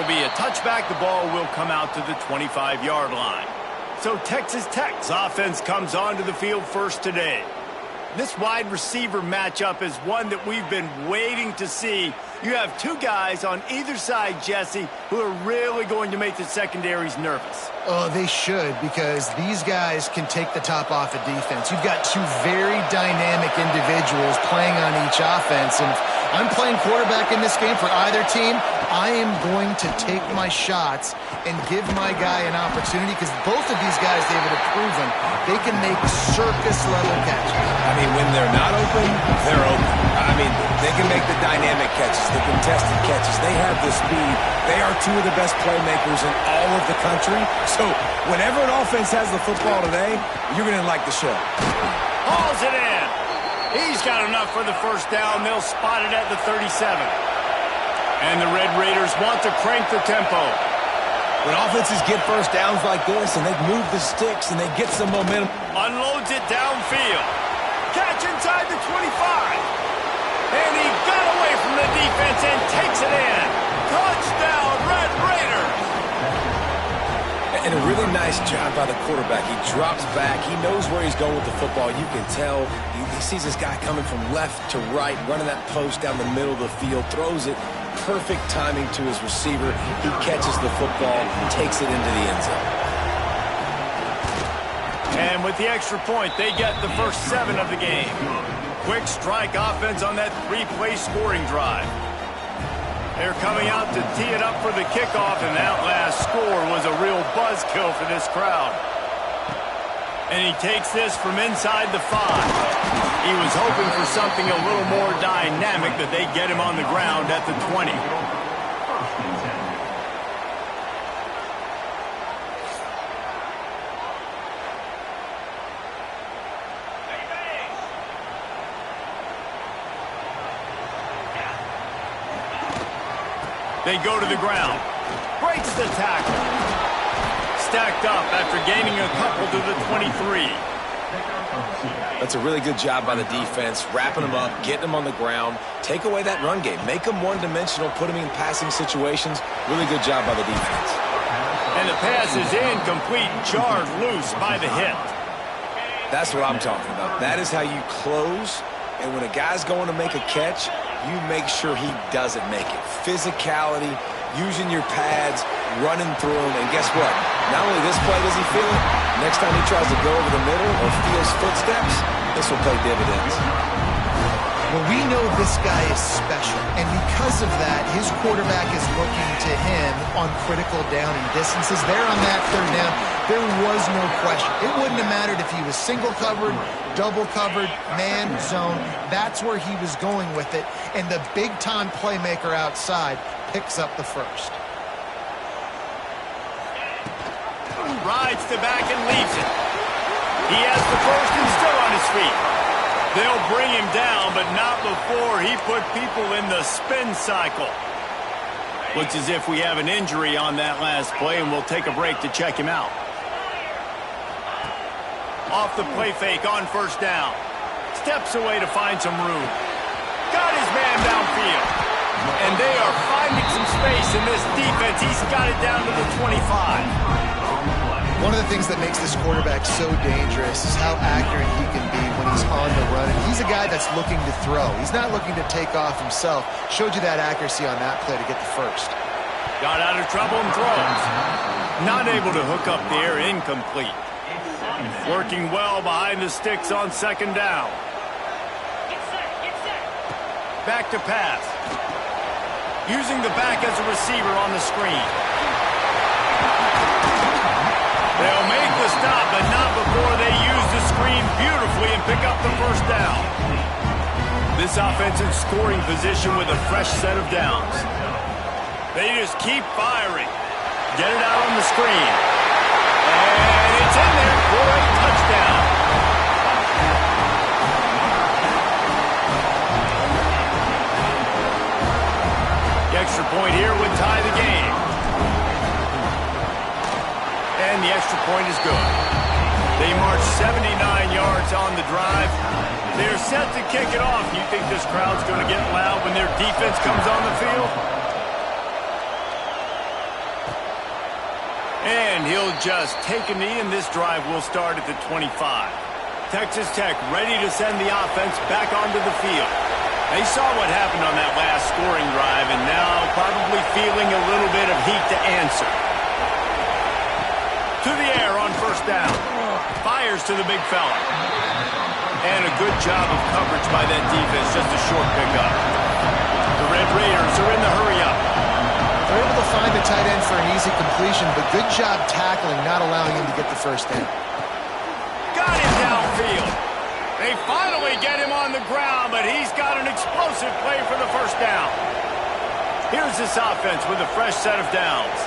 It'll be a touchback. The ball will come out to the 25-yard line. So Texas Tech's offense comes onto the field first today. This wide receiver matchup is one that we've been waiting to see. You have two guys on either side, Jesse, who are really going to make the secondaries nervous. Oh, they should, because these guys can take the top off of defense. You've got two very dynamic individuals playing on each offense, and if I'm playing quarterback in this game for either team, I am going to take my shots and give my guy an opportunity, because both of these guys, David, have proven they can make circus-level catches. I mean, when they're not open, they're open. I mean, they can make the dynamic catches, the contested catches. They have the speed. They are two of the best playmakers in all of the country. So whenever an offense has the football today, you're going to like the show. Hauls it in. He's got enough for the first down. They'll spot it at the 37. And the Red Raiders want to crank the tempo. When offenses get first downs like this and they move the sticks and they get some momentum. Unloads it downfield. Catch inside the 25. And he got away from the defense and takes it in. Touchdown, Red Raiders. And a really nice job by the quarterback. He drops back. He knows where he's going with the football. You can tell. He sees this guy coming from left to right, running that post down the middle of the field, throws it. Perfect timing to his receiver. He catches the football, takes it into the end zone. And with the extra point, they get the first 7 of the game. Quick strike offense on that 3-play scoring drive. They're coming out to tee it up for the kickoff, and that last score was a real buzzkill for this crowd. And he takes this from inside the 5. He was hoping for something a little more dynamic, that they get him on the ground at the 20. They go to the ground. Breaks the tackle. Stacked up after gaining a couple to the 23. That's a really good job by the defense, wrapping them up, getting them on the ground, take away that run game, make them one-dimensional, put them in passing situations. Really good job by the defense. And the pass is incomplete, jarred loose by the hit. That's what I'm talking about. That is how you close, and when a guy's going to make a catch, you make sure he doesn't make it. Physicality, using your pads, running through them, and guess what? Not only this play does he feel it, next time he tries to go over the middle or feels footsteps, this will pay dividends. Well, we know this guy is special, and because of that, his quarterback is looking to him on critical down and distances. There on that third down, there was no question. It wouldn't have mattered if he was single covered, double covered, man, zone. That's where he was going with it, and the big-time playmaker outside picks up the first. Rides the back and leaves it. He has the first and still on his feet. They'll bring him down, but not before he put people in the spin cycle. Looks as if we have an injury on that last play, and we'll take a break to check him out. Off the play fake on first down. Steps away to find some room. Got his man downfield. And they are finding some space in this defense. He's got it down to the 25. One of the things that makes this quarterback so dangerous is how accurate he can be when he's on the run. And he's a guy that's looking to throw. He's not looking to take off himself. Showed you that accuracy on that play to get the first. Got out of trouble and throws. Not able to hook up there, incomplete. Working well behind the sticks on second down. Back to pass. Using the back as a receiver on the screen. They'll make the stop, but not before they use the screen beautifully and pick up the first down. This offensive scoring position with a fresh set of downs. They just keep firing. Get it out on the screen. And it's in there for a touchdown. The extra point here would tie the game. And the extra point is good. They march 79 yards on the drive. They're set to kick it off. You think this crowd's going to get loud when their defense comes on the field? And he'll just take a knee, and this drive will start at the 25. Texas Tech ready to send the offense back onto the field. They saw what happened on that last scoring drive, and now probably feeling a little bit of heat to answer. To the air on first down. Fires to the big fella. And a good job of coverage by that defense, just a short pickup. The Red Raiders are in the hurry-up. They're able to find the tight end for an easy completion, but good job tackling, not allowing him to get the first down. Got him downfield. They finally get him on the ground, but he's got an explosive play for the first down. Here's this offense with a fresh set of downs.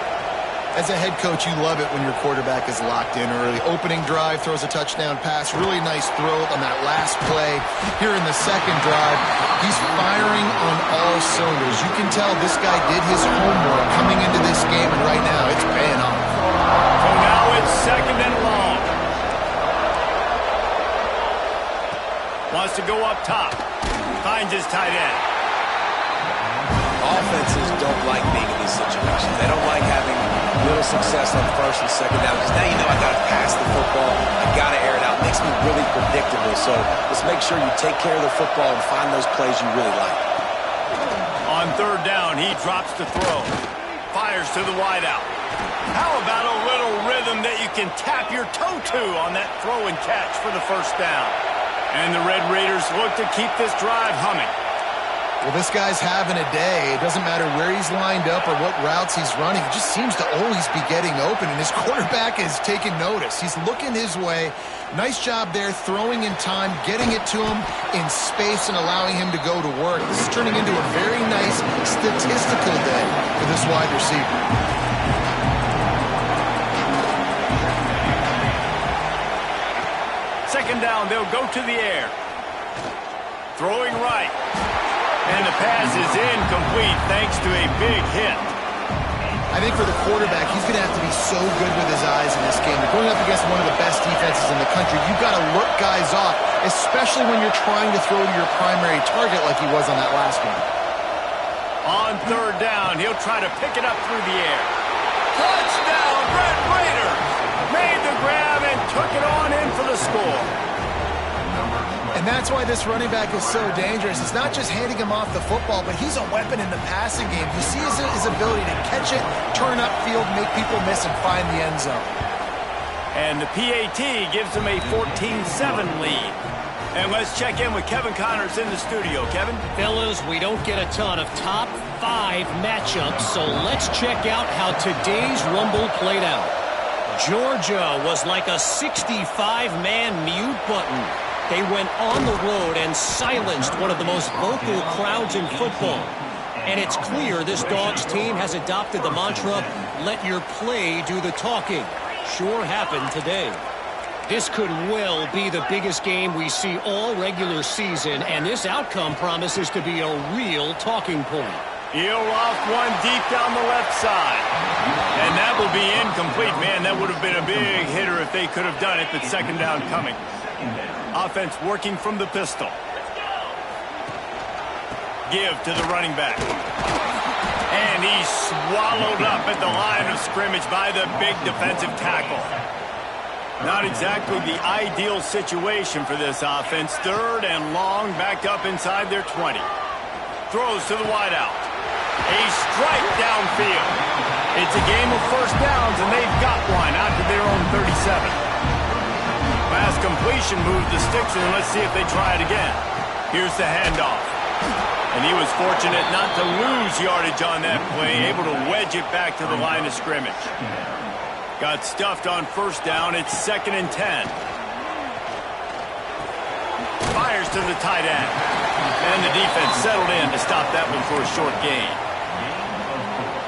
As a head coach, you love it when your quarterback is locked in early. Opening drive, throws a touchdown pass. Really nice throw on that last play. Here in the second drive, he's firing on all cylinders. You can tell this guy did his homework coming into this game, and right now it's paying off. So now it's second and long. Wants to go up top. Finds his tight end. Offenses don't like being in these situations. They don't like having little success on first and second down, because now you know I got to pass the football, I got to air it out. It makes me really predictable. So let's make sure you take care of the football and find those plays you really like. On third down, he drops to throw. Fires to the wideout. How about a little rhythm that you can tap your toe to on that throw and catch for the first down? And the Red Raiders look to keep this drive humming. Well, this guy's having a day. It doesn't matter where he's lined up or what routes he's running. He just seems to always be getting open, and his quarterback is taking notice. He's looking his way. Nice job there, throwing in time, getting it to him in space and allowing him to go to work. This is turning into a very nice statistical day for this wide receiver. Second down, they'll go to the air. Throwing right. And the pass is incomplete thanks to a big hit. I think for the quarterback, he's going to have to be so good with his eyes in this game. They're going up against one of the best defenses in the country. You've got to look guys off, especially when you're trying to throw to your primary target like he was on that last one. On third down, he'll try to pick it up through the air. Touchdown, Red Raiders! Made the grab and took it on in for the score. And that's why this running back is so dangerous. It's not just handing him off the football, but he's a weapon in the passing game. You see his ability to catch it, turn upfield, make people miss, and find the end zone. And the PAT gives him a 14-7 lead. And let's check in with Kevin Connors in the studio. Kevin? Fellas, we don't get a ton of top 5 matchups, so let's check out how today's Rumble played out. Georgia was like a 65-man mute button. They went on the road and silenced one of the most vocal crowds in football. And it's clear this Dogs team has adopted the mantra, let your play do the talking. Sure happened today. This could well be the biggest game we see all regular season, and this outcome promises to be a real talking point. He'll loft one deep down the left side. And that will be incomplete. Man, that would have been a big hitter if they could have done it, but second down coming. Offense working from the pistol. Give to the running back. And he's swallowed up at the line of scrimmage by the big defensive tackle. Not exactly the ideal situation for this offense. Third and long, backed up inside their 20. Throws to the wideout. A strike downfield. It's a game of first downs, and they've got one out to their own 37. Last completion moved the sticks, and let's see if they try it again. Here's the handoff. And he was fortunate not to lose yardage on that play, able to wedge it back to the line of scrimmage. Got stuffed on first down. It's 2nd and 10. Fires to the tight end. And the defense settled in to stop that one for a short gain.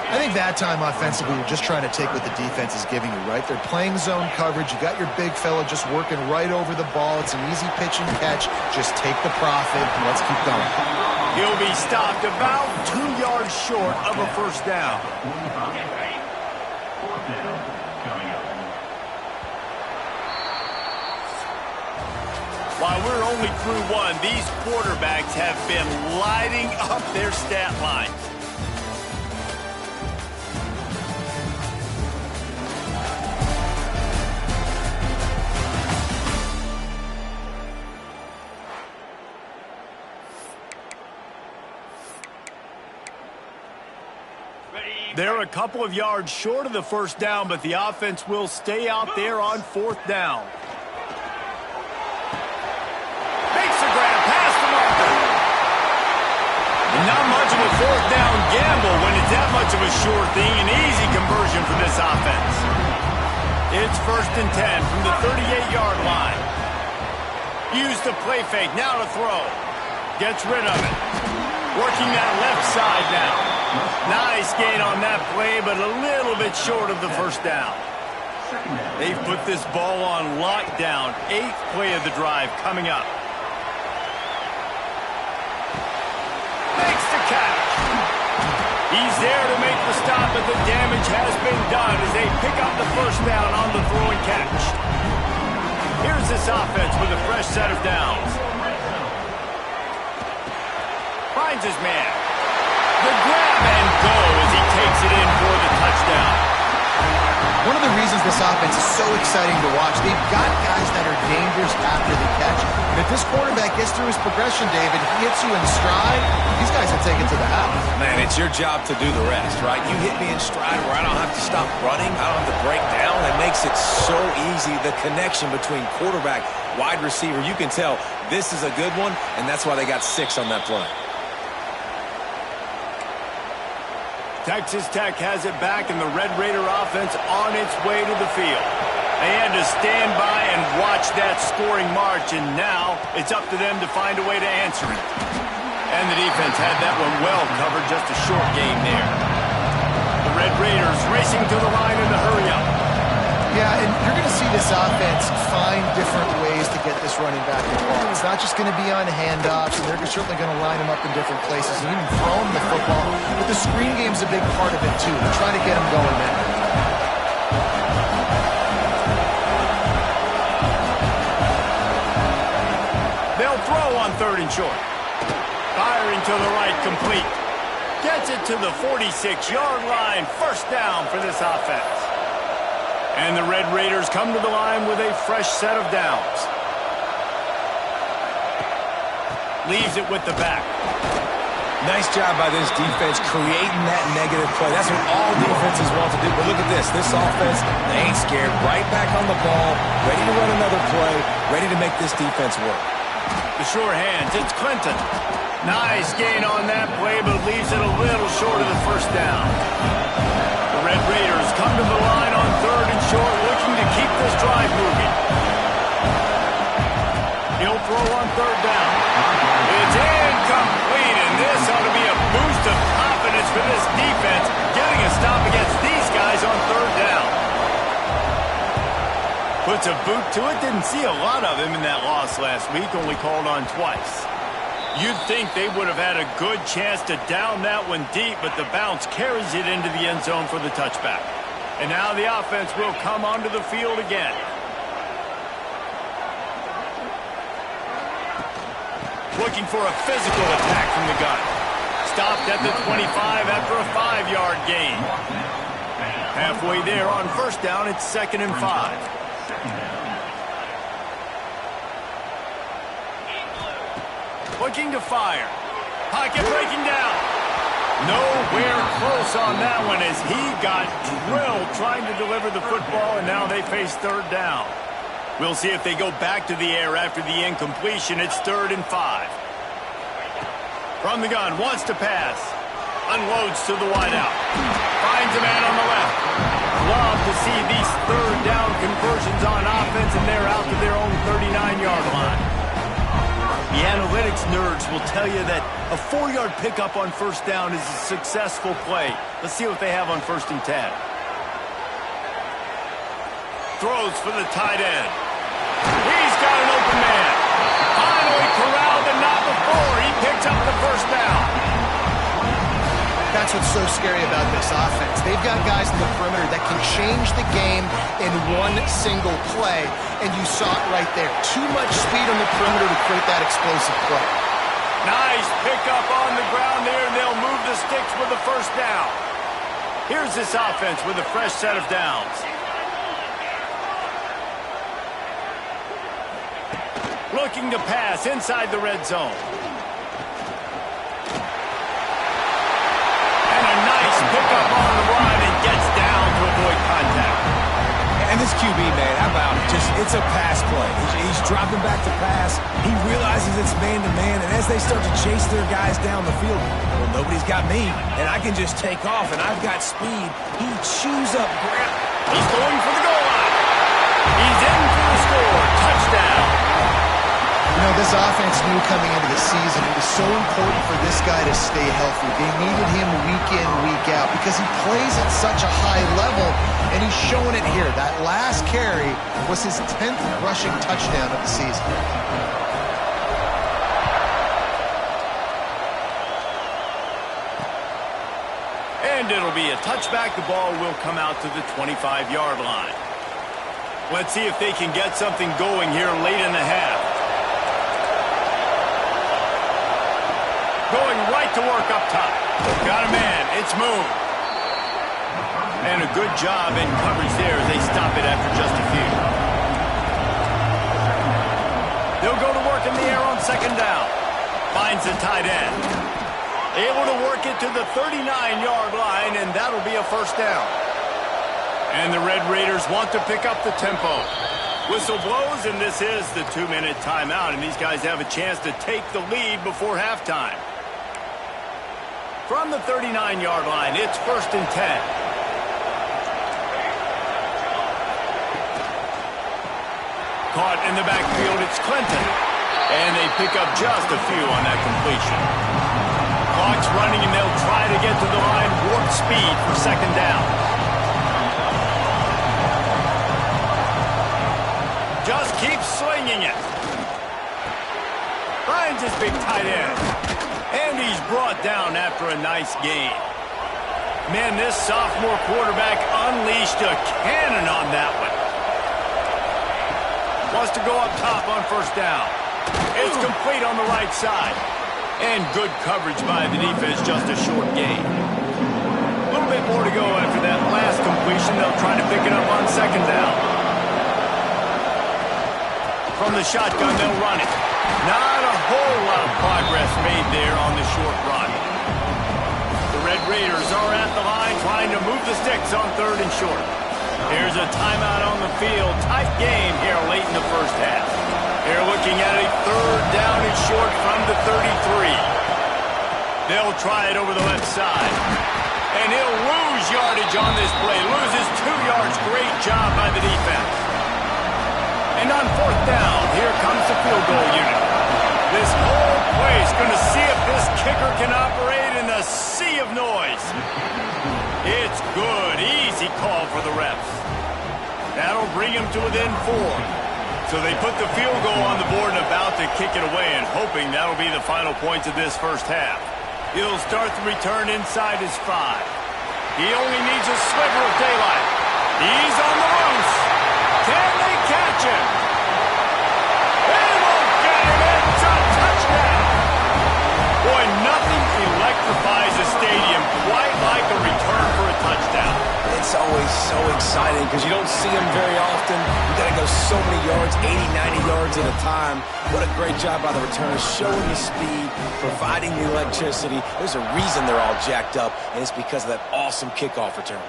I think that time offensively, you're just trying to take what the defense is giving you, right? They're playing zone coverage. You got your big fella just working right over the ball. It's an easy pitch and catch. Just take the profit and let's keep going. He'll be stopped about 2 yards short of a first down. While we're only through one, these quarterbacks have been lighting up their stat lines. They're a couple of yards short of the first down, but the offense will stay out there on fourth down. Makes the grab past the marker. Not much of a fourth down gamble when it's that much of a sure thing. An easy conversion for this offense. It's 1st and 10 from the 38-yard line. Use the play fake, now to throw. Gets rid of it. Working that left side now. Nice gain on that play, but a little bit short of the first down. They've put this ball on lockdown. 8th play of the drive coming up. Makes the catch. He's there to make the stop, but the damage has been done as they pick up the first down on the throw and catch. Here's this offense with a fresh set of downs. Finds his man. The grab and go as he takes it in for the touchdown. One of the reasons this offense is so exciting to watch, they've got guys that are dangerous after the catch. And if this quarterback gets through his progression, David, he hits you in stride, these guys will take it to the house. Man, it's your job to do the rest, right? You hit me in stride where I don't have to stop running. I don't have to break down. It makes it so easy. The connection between quarterback, wide receiver, you can tell this is a good one, and that's why they got 6 on that play. Texas Tech has it back, and the Red Raider offense on its way to the field. They had to stand by and watch that scoring march, and now it's up to them to find a way to answer it. And the defense had that one well covered, just a short game there. The Red Raiders racing to the line in the hurry-up. Yeah, and you're going to see this offense find different ways to get this running back involved. It's not just going to be on handoffs, and they're certainly going to line him up in different places and even throw him the football. But the screen game's a big part of it, too. They're trying to get him going there. They'll throw on 3rd and short. Firing to the right, complete. Gets it to the 46-yard line. First down for this offense. And the Red Raiders come to the line with a fresh set of downs. Leaves it with the back. Nice job by this defense creating that negative play. That's what all defenses want to do. But look at this. This offense, they ain't scared. Right back on the ball, ready to run another play, ready to make this defense work. The sure hands, it's Clinton. Nice gain on that play, but leaves it a little short of the first down. The Red Raiders come to the line on 3rd and short, looking to keep this drive moving. He'll throw on 3rd down. It's incomplete, and this ought to be a boost of confidence for this defense, getting a stop against these guys on 3rd down. Puts a boot to it. Didn't see a lot of him in that loss last week, only called on twice. You'd think they would have had a good chance to down that one deep, but the bounce carries it into the end zone for the touchback. And now the offense will come onto the field again. Looking for a physical attack from the gun. Stopped at the 25 after a 5-yard gain. Halfway there on first down, it's 2nd and 5. Looking to fire. Pocket breaking down. Nowhere close on that one as he got drilled trying to deliver the football, and now they face 3rd down. We'll see if they go back to the air after the incompletion. It's 3rd and 5. From the gun, wants to pass. Unloads to the wideout. Finds a man on the left. Love to see these 3rd down conversions on offense, and they're out to their own 39-yard line. The analytics nerds will tell you that a 4-yard pickup on first down is a successful play. Let's see what they have on 1st and 10. Throws for the tight end. He's got an open man. Finally corralled, and not before. He picks up the first down. That's what's so scary about this offense. They've got guys in the perimeter that can change the game in one single play, and you saw it right there. Too much speed on the perimeter to create that explosive play. Nice pickup on the ground there, and they'll move the sticks with the first down. Here's this offense with a fresh set of downs. Looking to pass inside the red zone. And a nice pickup This QB, man, how about it? It's a pass play. He's dropping back to pass. He realizes it's man-to-man, and as they start to chase their guys down the field, well, nobody's got me, and I can just take off, and I've got speed. He chews up ground. He's going for the goal line. He's in for the score. Touchdown. You know, this offense knew coming into the season it was so important for this guy to stay healthy. They needed him week in, week out because he plays at such a high level, and he's showing it here. That last carry was his 10th rushing touchdown of the season. And it'll be a touchback. The ball will come out to the 25-yard line. Let's see if they can get something going here late in the half. Going right to work up top. Got a man. It's moved. And a good job in coverage there as they stop it after just a few. They'll go to work in the air on second down. Finds the tight end. Able to work it to the 39-yard line, and that'll be a first down. And the Red Raiders want to pick up the tempo. Whistle blows, and this is the 2-minute timeout, and these guys have a chance to take the lead before halftime. From the 39-yard line, it's 1st and 10. Caught in the backfield, it's Clinton. And they pick up just a few on that completion. Clock's running, and they'll try to get to the line, warp speed for second down. Just keep swinging it. Finds his big tight end. And he's brought down after a nice gain. Man, this sophomore quarterback unleashed a cannon on that one. Wants to go up top on first down. It's complete on the right side. And good coverage by the defense, just a short gain. A little bit more to go after that last completion. They'll try to pick it up on second down. From the shotgun, they'll run it. Not a whole lot of progress made there on the short run. The Red Raiders are at the line trying to move the sticks on 3rd and short. Here's a timeout on the field. Tight game here late in the first half. They're looking at a 3rd down and short from the 33. They'll try it over the left side. And he'll lose yardage on this play. Loses 2 yards. Great job by the defense. And on 4th down, here comes the field goal unit. This whole place going to see if this kicker can operate in the sea of noise. It's good. Easy call for the refs. That'll bring him to within 4. So they put the field goal on the board and about to kick it away, and hoping that'll be the final points of this first half. He'll start the return inside his 5. He only needs a sliver of daylight. He's on the loose. Can they catch him? They won't get him. It's a touchdown. Boy, nothing electrifies a stadium quite like a return for a touchdown. It's always so exciting because you don't see them very often. You got to go so many yards, 80, 90 yards at a time. What a great job by the returners, showing the speed, providing the electricity. There's a reason they're all jacked up, and it's because of that awesome kickoff return.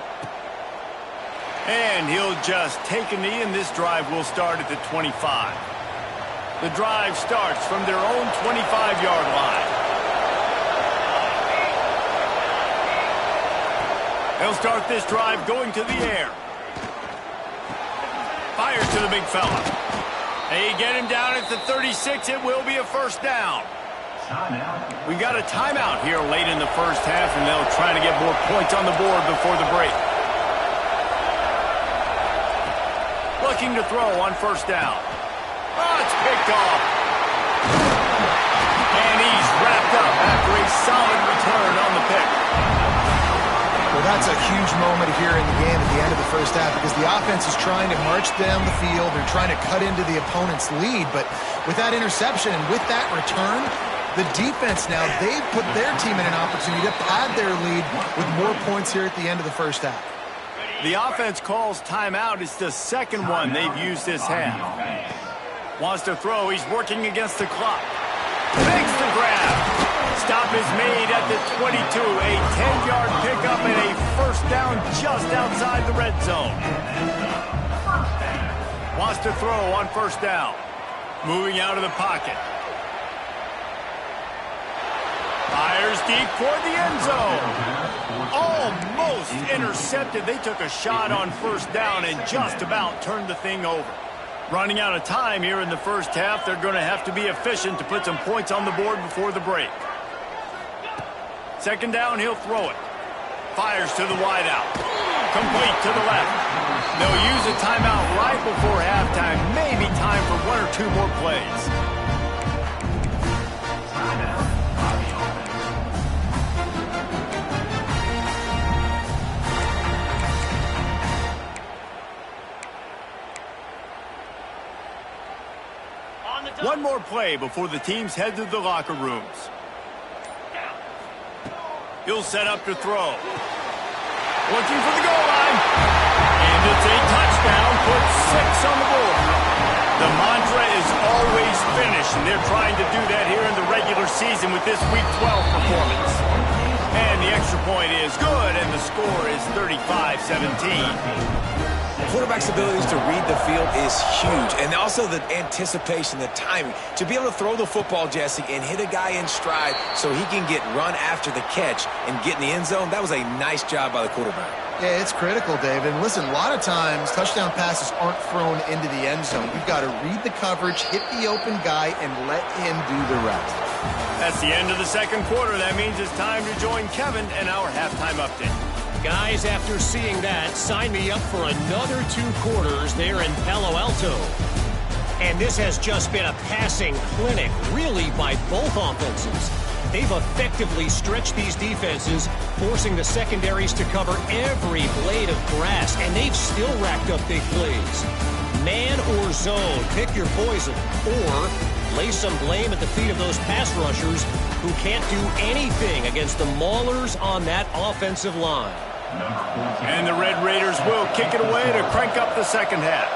And he'll just take a knee, and this drive will start at the 25. The drive starts from their own 25-yard line. They'll start this drive going to the air. Fires to the big fella. They get him down at the 36. It will be a first down. We got a timeout here late in the first half, and they'll try to get more points on the board before the break. Looking to throw on first down. Oh, it's picked off. And he's wrapped up after a solid return on the pick. Well, that's a huge moment here in the game at the end of the first half because the offense is trying to march down the field. They're trying to cut into the opponent's lead. But with that interception and with that return, the defense now, they've put their team in an opportunity to pad their lead with more points here at the end of the first half. The offense calls timeout. It's the second one they've used this half. Wants to throw. He's working against the clock. Makes the grab. Stop is made at the 22. A 10-yard pickup and a first down just outside the red zone. Wants to throw on first down. Moving out of the pocket. Fires deep toward the end zone. Almost intercepted. They took a shot on first down and just about turned the thing over. Running out of time here in the first half. They're going to have to be efficient to put some points on the board before the break. Second down, he'll throw it. Fires to the wideout. Complete to the left. They'll use a timeout right before halftime. Maybe time for one or two more plays. One more play before the teams head to the locker rooms. He'll set up to throw. Looking for the goal line. And it's a touchdown. Puts 6 on the board. The mantra is always finish, and they're trying to do that here in the regular season with this Week 12 performance. And the extra point is good, and the score is 35-17. Quarterback's abilities to read the field is huge, and also the anticipation, the timing. To be able to throw the football, Jesse, and hit a guy in stride so he can get run after the catch and get in the end zone, that was a nice job by the quarterback. Yeah, it's critical, David. And listen, a lot of times touchdown passes aren't thrown into the end zone. You've got to read the coverage, hit the open guy, and let him do the rest. That's the end of the second quarter. That means it's time to join Kevin and our halftime update. Guys, after seeing that, sign me up for another 2 quarters there in Palo Alto. And this has just been a passing clinic, really, by both offenses. They've effectively stretched these defenses, forcing the secondaries to cover every blade of grass, and they've still racked up big plays. Man or zone, pick your poison, or lay some blame at the feet of those pass rushers who can't do anything against the maulers on that offensive line. And the Red Raiders will kick it away to crank up the second half.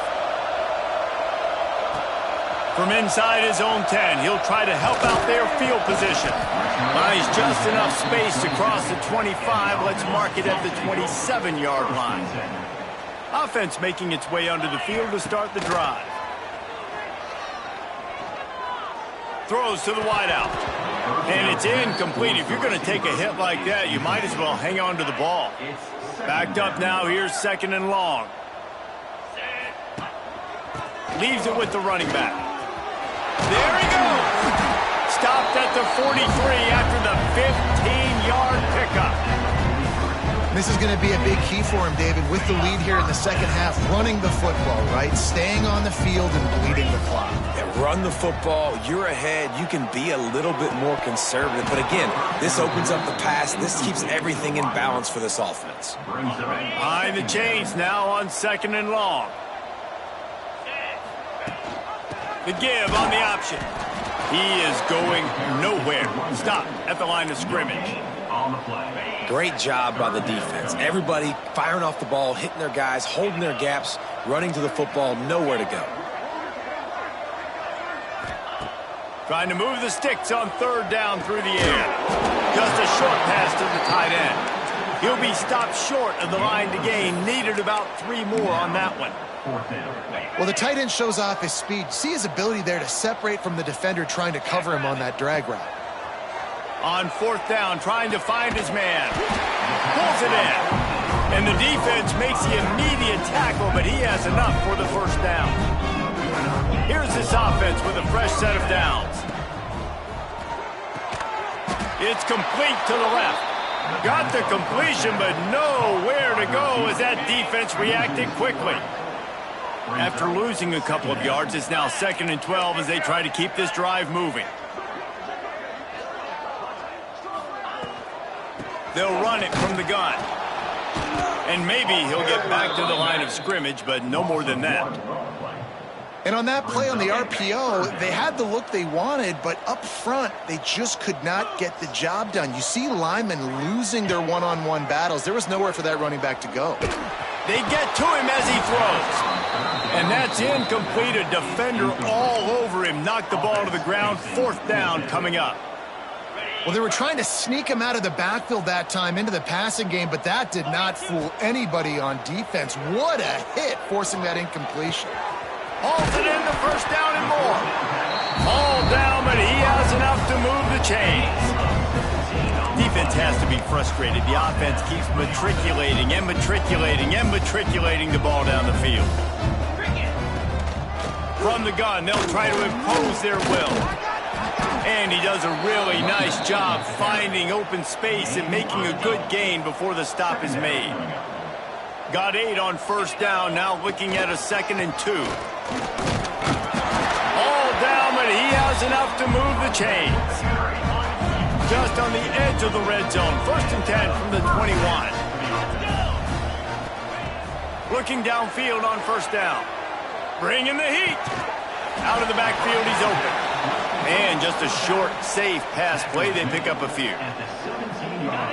From inside his own 10, he'll try to help out their field position. Buys just enough space to cross the 25. Let's mark it at the 27-yard line. Offense making its way onto the field to start the drive. Throws to the wideout. And it's incomplete. If you're going to take a hit like that, you might as well hang on to the ball. Backed up now. Here's second and long. Leaves it with the running back. There he goes. Stopped at the 43 after the 15-yard pickup. This is going to be a big key for him, David, with the lead here in the second half, running the football, right? Staying on the field and bleeding the clock. Yeah, run the football. You're ahead. You can be a little bit more conservative. But again, this opens up the pass. This keeps everything in balance for this offense. Behind the chains now on second and long. The give on the option. He is going nowhere. Stop at the line of scrimmage. Great job by the defense. Everybody firing off the ball, hitting their guys, holding their gaps, running to the football, nowhere to go. Trying to move the sticks on third down through the air. Just a short pass to the tight end. He'll be stopped short of the line to gain. Needed about 3 more on that one. Well, the tight end shows off his speed. See his ability there to separate from the defender trying to cover him on that drag route. On fourth down, trying to find his man. Pulls it in. And the defense makes the immediate tackle, but he has enough for the first down. Here's this offense with a fresh set of downs. It's complete to the left. Got the completion, but nowhere to go as that defense reacted quickly. After losing a couple of yards, it's now 2nd and 12 as they try to keep this drive moving. They'll run it from the gun. And maybe he'll get back to the line of scrimmage, but no more than that. And on that play on the RPO, they had the look they wanted, but up front, they just could not get the job done. You see linemen losing their one-on-one battles. There was nowhere for that running back to go. They get to him as he throws. And that's incomplete. A defender all over him. Knocked the ball to the ground. 4th down coming up. Well, they were trying to sneak him out of the backfield that time into the passing game, but that did not fool anybody on defense. What a hit, forcing that incompletion. Hauls it in the first down and more. All down, but he has enough to move the chains. Defense has to be frustrated. The offense keeps matriculating and matriculating and matriculating the ball down the field. From the gun, they'll try to impose their will. And he does a really nice job finding open space and making a good gain before the stop is made. Got 8 on first down, now looking at a 2nd and 2. All down, but he has enough to move the chains. Just on the edge of the red zone. 1st and 10 from the 21. Looking downfield on first down. Bringing the heat. Out of the backfield, he's open. And just a short, safe pass play. They pick up a few.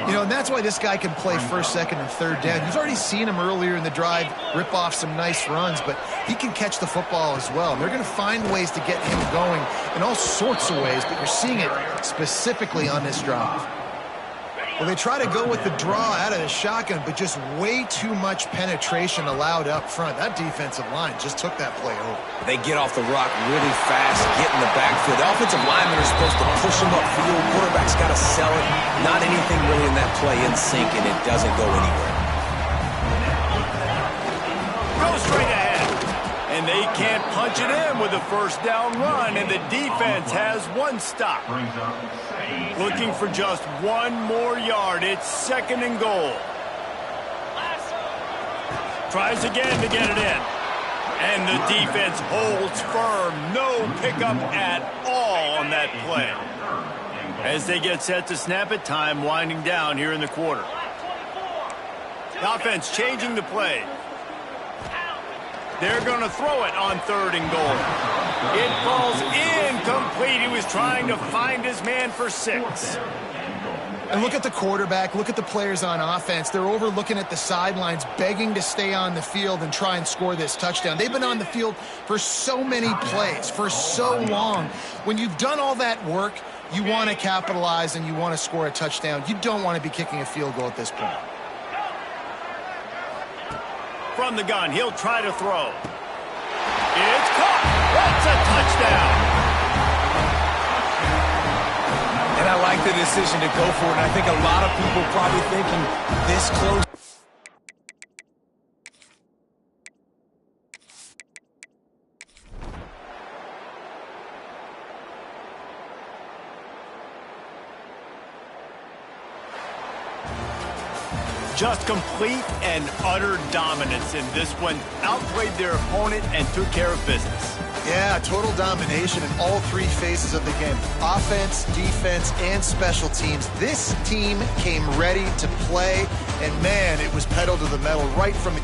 You know, and that's why this guy can play 1st, 2nd, and 3rd down. You've already seen him earlier in the drive rip off some nice runs, but he can catch the football as well. And they're going to find ways to get him going in all sorts of ways, but you're seeing it specifically on this drive. Well, they try to go with the draw out of the shotgun, but just way too much penetration allowed up front. That defensive line just took that play over. They get off the rock really fast, get in the backfield. The offensive linemen are supposed to push them upfield. Quarterback's got to sell it. Not anything really in that play in sync, and it doesn't go anywhere. Go straight ahead. And they can't punch it in with a 1st down run, and the defense has 1 stop. Looking for just 1 more yard. It's 2nd and goal. Tries again to get it in. And the defense holds firm. No pickup at all on that play. As they get set to snap it, time winding down here in the quarter. The offense changing the play. They're going to throw it on 3rd and goal. It falls incomplete. He was trying to find his man for 6. And look at the quarterback. Look at the players on offense. They're over looking at the sidelines, begging to stay on the field and try and score this touchdown. They've been on the field for so many plays, for so long. When you've done all that work, you want to capitalize and you want to score a touchdown. You don't want to be kicking a field goal at this point. From the gun, he'll try to throw. It's caught. That's a touchdown. And I like the decision to go for it. And I think a lot of people probably thinking this close. Just complete and utter dominance in this one. Outplayed their opponent and took care of business. Yeah, total domination in all 3 phases of the game. Offense, defense, and special teams. This team came ready to play, and man, it was pedal to the metal right from the